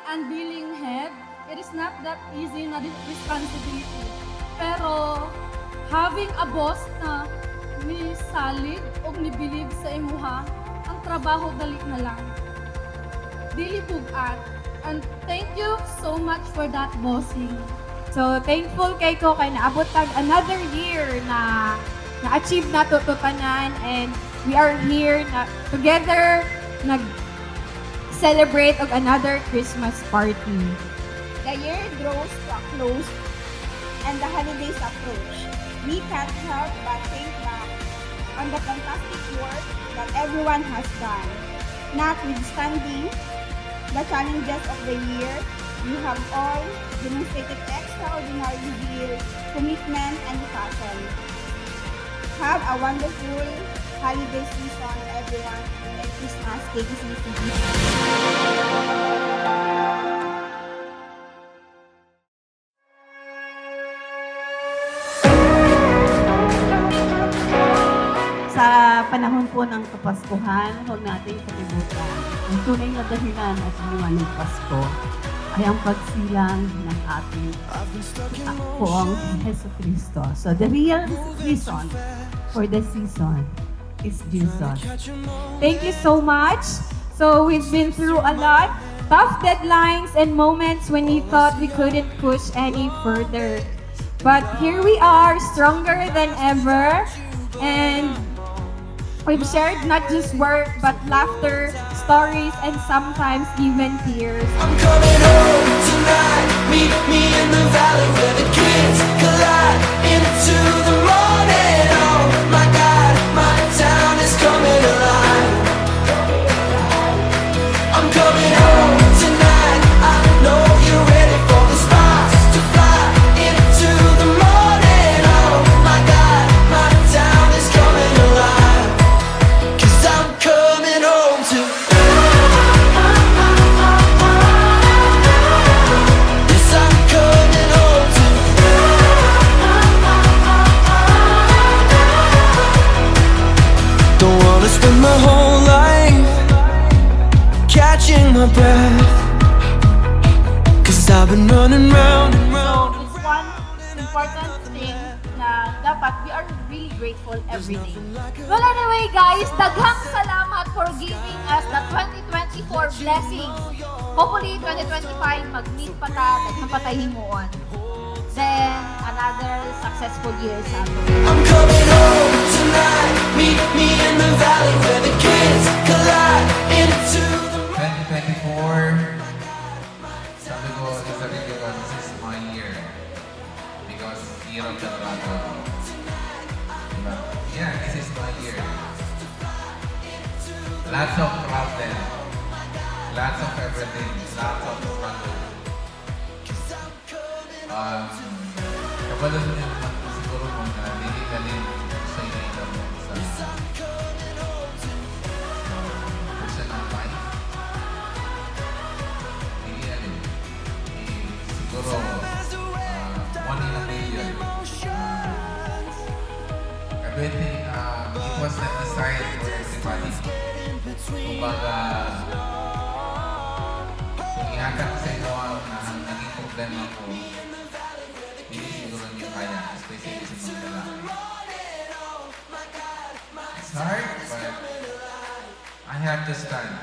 unwilling head, it is not that easy na responsibility. Pero, having a boss na ni salig o ni believe sa imuha, ang trabaho dali na lang. Dili bugat. And thank you so much for that, bossing. So, thankful kay ko kay naabot tag another year na na-achieve na to tanan, and we are here na together nag-celebrate of another Christmas party. The year draws to a close and the holidays approach. We can't help but think back on the fantastic work that everyone has done. Notwithstanding the challenges of the year, you have all demonstrated extraordinary zeal, commitment, and passion. Have a wonderful holiday season, everyone. Merry Christmas, KBCCB. Sa panahon po ng Kapaskuhan, huwag natin kalimutan. Ang tunay na dahilan at buwan ng Pasko ay ang pagsilang ng ating poong Heso Kristo. So the real reason for the season is Jesus. Thank you so much. So, we've been through a lot, tough deadlines and moments when we thought we couldn't push any further. But here we are, stronger than ever, and we've shared not just work, but laughter, stories, and sometimes even tears. I'm coming home tonight. Meet me in the valley where the kids collide into the morning. Oh my God, my town is coming alive. I'm coming home tonight. I know you're ready for the sparks to fly into the morning. Oh my God, my town is coming alive. 'Cause I'm coming home to. Yes, I'm coming home to. Don't wanna spend my whole life catching my breath. 'Cause I've been running round and round. So, it's one important thing na dapat we are really grateful every day. Well, anyway, guys, daghang salamat for giving us the 2024 blessings. Hopefully, 2025, mag-meet pa ta, daghang patahimuon. Then, another successful year sa ato. I'm coming home tonight. Meet me in the valley where the kids collide into the. 2024, sabi ko sa sarili ko, this is my year. Because year of the dragon. Diba? Yeah, this is my year. Lots of problem. Lots of everything. Lots of struggle. Kabalot niya naman siguro kung nililin sa inyo sa personal life. Siguro, 1 in a million. Everything, it was not designed for everybody. Kumbaga, kung ihatak sa inyo ang naging problema ko, hindi siguro niyo kaya, especially sa mga lalaki. It's hard, but I have to stand.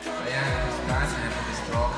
I have to stand, I have to be strong.